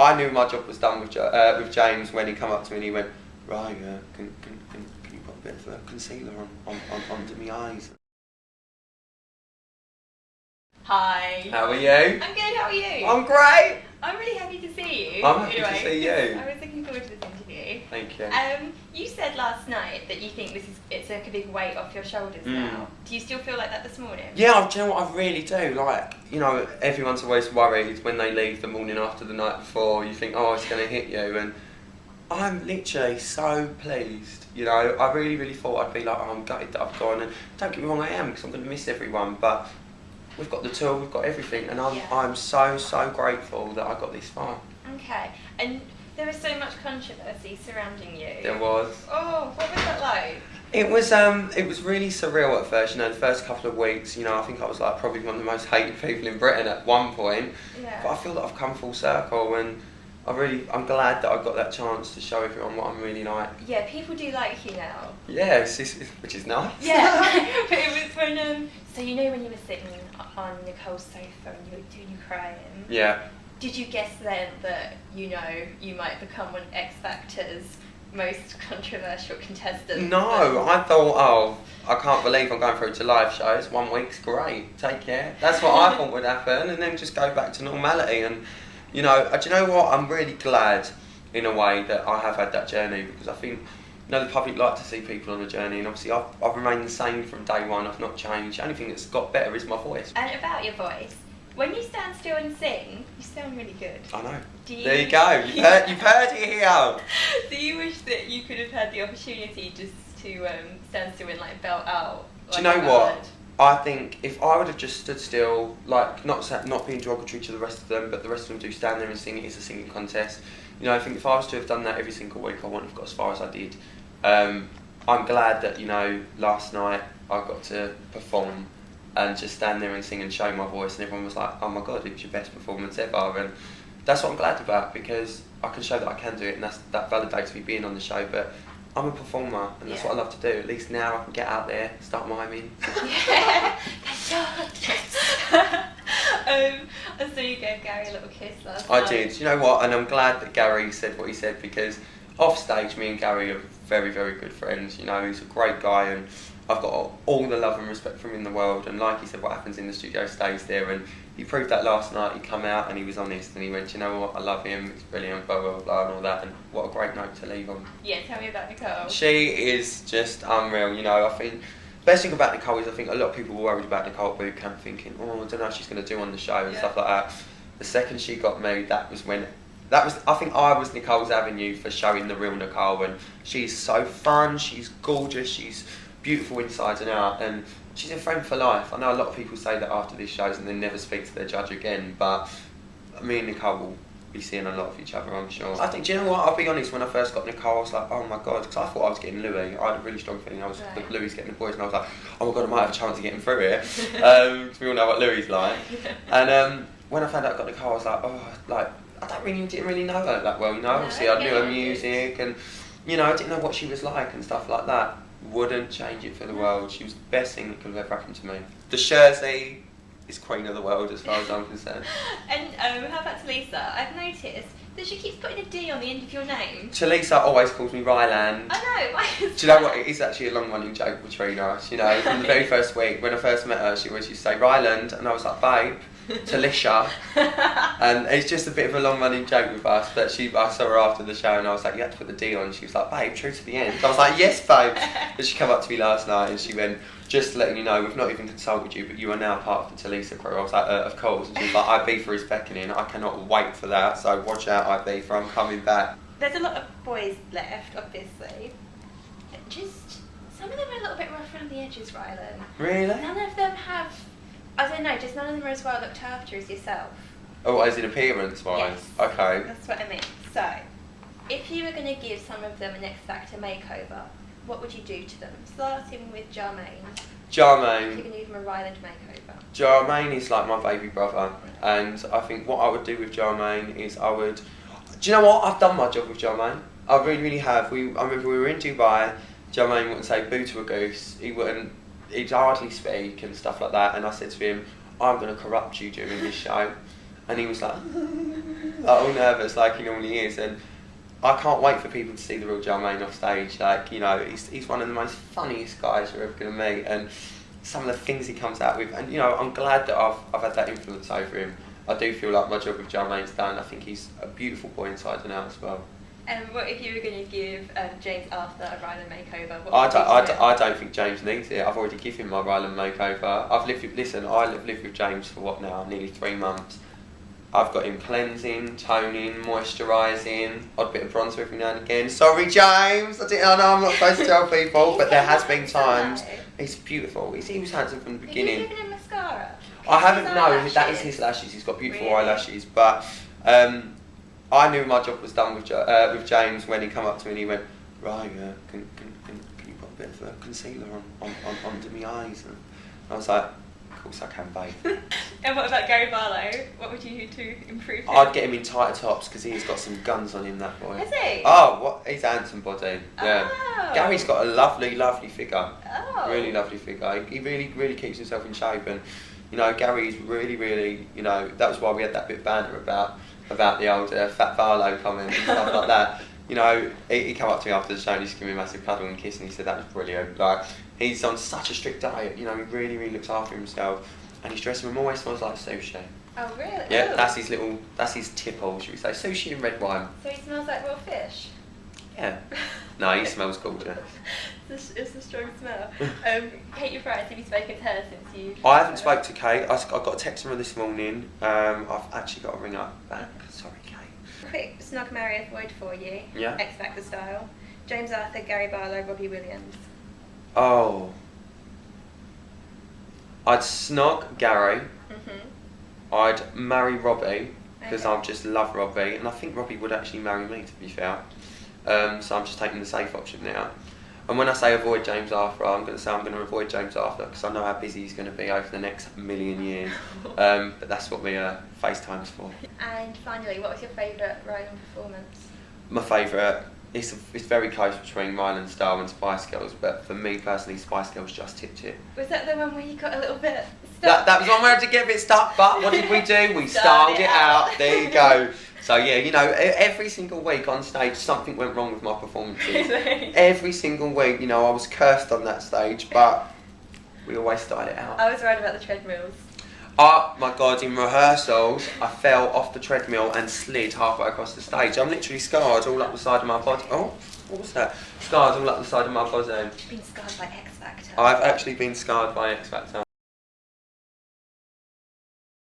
I knew my job was done with James when he come up to me and he went, right, can you put a bit of concealer under my eyes? Hi. How are you? I'm good, how are you? I'm great. I'm really happy to see you. I'm happy to see you. I was looking forward to this interview. Thank you. You said last night that you think it's like a big weight off your shoulders now. Do you still feel like that this morning? Yeah, do you know what, I really do. Like, you know, everyone's always worried when they leave the morning after the night before. You think, oh, it's going to hit you. And I'm literally so pleased. You know, I really, really thought I'd be like, oh, I'm gutted that I've gone. And don't get me wrong, I am, because I'm going to miss everyone. But we've got the tour, we've got everything. And I'm so grateful that I got this far. Okay. And there was so much controversy surrounding you. There was. Oh, what was that like? It was really surreal at first, you know, the first couple of weeks, you know, I think I was like probably one of the most hated people in Britain at one point. Yeah. But I feel that I've come full circle and I'm glad that I got that chance to show everyone what I'm really like. Yeah, people do like you now. Yeah, which is nice. Yeah, but it was when, so you know when you were sitting on Nicole's sofa and you were doing your crying? Yeah. Did you guess then that, you know, you might become one of X Factor's most controversial contestants? No, I thought, oh, I can't believe I'm going through to live shows. 1 week's great, take care. That's what I thought would happen, and then just go back to normality. And, you know, do you know what? I'm really glad, in a way, that I have had that journey, because I think, you know, the public like to see people on a journey, and obviously I've remained the same from day one. I've not changed. The only thing that's got better is my voice. And about your voice, when you stand still and sing, you sound really good. I know. There you go. You've heard it here. Do you wish that you could have had the opportunity just to stand still and like belt out? Do you know what? I think if I would have just stood still, like not being derogatory to the rest of them, but the rest of them do stand there and sing. It is a singing contest. You know, I think if I was to have done that every single week, I wouldn't have got as far as I did. I'm glad that, you know, last night I got to perform and just stand there and sing and show my voice, and everyone was like, oh my god, it was your best performance ever. And that's what I'm glad about, because I can show that I can do it, and that validates me being on the show. But I'm a performer, and that's what I love to do. At least now I can get out there, start miming. Yeah, and so you gave Gary a little kiss last night. I did. You know what? And I'm glad that Gary said what he said, because off stage, me and Gary are very, very good friends. You know, he's a great guy, and I've got all the love and respect for him in the world. And like he said, what happens in the studio stays there. And he proved that last night. He come out and he was honest, and he went, you know what, I love him, it's brilliant, blah, blah, blah, and all that. And what a great note to leave on. Yeah, tell me about Nicole. She is just unreal, you know. I think the best thing about Nicole is I think a lot of people were worried about Nicole at boot camp, thinking, oh, I don't know what she's going to do on the show and stuff like that. The second she got married, I think I was Nicole's avenue for showing the real Nicole. And she's so fun, she's gorgeous, she's beautiful inside and out, and she's a friend for life. I know a lot of people say that after these shows and they never speak to their judge again, but me and Nicole will be seeing a lot of each other, I'm sure. I think, do you know what, I'll be honest, when I first got Nicole, I was like, oh my god, because I thought I was getting Louis. I had a really strong feeling Louis getting the boys, and I was like, oh my god, I might have a chance of getting through it, because we all know what Louis like. And when I found out I got Nicole, I was like, oh, like, didn't really know her that well, you know. Obviously I knew her music, and, you know, I didn't know what she was like and stuff like that. Wouldn't change it for the world. She was the best thing that could have ever happened to me. The Scherzy is queen of the world as far as I'm concerned. And how about Talisa? I've noticed that she keeps putting a D on the end of your name. Talisa always calls me Rylan. I know, why is Do you know what? It is actually a long running joke between us. You know, from the very first week, when I first met her, she always used to say Ryland, and I was like, babe, Talisha. And it's just a bit of a long running joke with us. But I saw her after the show, and I was like, you have to put the D on. And she was like, babe, true to the end. So I was like, yes, babe. But she came up to me last night and she went, just letting you know, we've not even consulted you, but you are now part of the Talisa crew. I was like, of course. And she was like, IB for his beckoning. I cannot wait for that. So watch out, IB, for I'm coming back. There's a lot of boys left, obviously. Just, some of them are a little bit rough around the edges, Rylan. Really? None of them have, I don't know, just none of them are as well looked after as yourself. Oh, as in appearance-wise? Yes. Okay. That's what I mean. So, if you were going to give some of them an X Factor makeover, what would you do to them? Starting with Jermaine. Jermaine. You're going to give him a Ryland makeover. Jermaine is like my baby brother, and I think what I would do with Jermaine is do you know what? I've done my job with Jermaine. I really, really have. I remember we were in Dubai, Jermaine wouldn't say boo to a goose, he'd hardly speak and stuff like that, and I said to him, I'm going to corrupt you during this show. And he was like, like all nervous, like he normally is, and I can't wait for people to see the real Jermaine off stage. Like, you know, he's one of the most funniest guys you're ever going to meet, and some of the things he comes out with, and you know, I'm glad that I've had that influence over him. I do feel like my job with Jermaine's done. I think he's a beautiful boy inside and out as well. And what if you were going to give James Arthur a Rylan makeover? I don't think James needs it. I've already given him my Rylan makeover. I lived with James for what now? Nearly 3 months. I've got him cleansing, toning, moisturising, odd bit of bronzer every now and again. Sorry, James, I know I'm not supposed to tell people, but there has been times. He's beautiful. He was handsome from the beginning. Have you given him mascara? I haven't, no, that is his lashes. He's got beautiful eyelashes, but I knew my job was done with James when he come up to me and he went, right, can you put a bit of concealer on under my eyes? And I was like, of course I can, babe. And what about Gary Barlow? What would you do to improve him? I'd get him in tighter tops because he's got some guns on him, that boy. Has he? Oh, what? He's a handsome body. Yeah. Oh. Gary's got a lovely, lovely figure. Oh. Really lovely figure. He really, really keeps himself in shape, and you know, Gary's really, really, you know, that was why we had that bit of banter about the old Fat Barlow comment and stuff like that. You know, he came up to me after the show and he just gave me a massive cuddle and kiss, and he said that was brilliant. Like, he's on such a strict diet, you know, he really, really looks after himself, and his dressing room always smells like sushi. Oh, really? Yeah, oh. that's his tipple, should we say, sushi and red wine. So he smells like raw fish? Yeah. No, he smells gorgeous. It's a strong smell. Kate, your friend, have you spoken to her since you... I haven't spoke to Kate. I got a text from her this morning. I've actually got to ring up back. Sorry, Kate. Quick snug, marry, avoid for you. Yeah. X Factor style. James Arthur, Gary Barlow, Robbie Williams. Oh. I'd snog Gary. I'd marry Robbie because I just love Robbie, and I think Robbie would actually marry me, to be fair. So I'm just taking the safe option now. And when I say avoid James Arthur, I'm going to say I'm going to avoid James Arthur because I know how busy he's going to be over the next million years. But that's what we FaceTime's for. And finally, what was your favourite Rylan performance? My favourite, it's very close between Rylan Style and Spice Girls, but for me personally, Spice Girls just tipped it. Was that the one where you got a little bit stuck? That was one where I had to get a bit stuck, but what did we do? We styled it out. There you go. So yeah, you know, every single week on stage, something went wrong with my performances. Really? Every single week, you know, I was cursed on that stage, but we always styled it out. I was right about the treadmills. Oh my God, in rehearsals, I fell off the treadmill and slid halfway across the stage. I'm literally scarred all up the side of my body. Oh, what was that? Scarred all up the side of my body. You've been scarred by X Factor. I've actually been scarred by X Factor.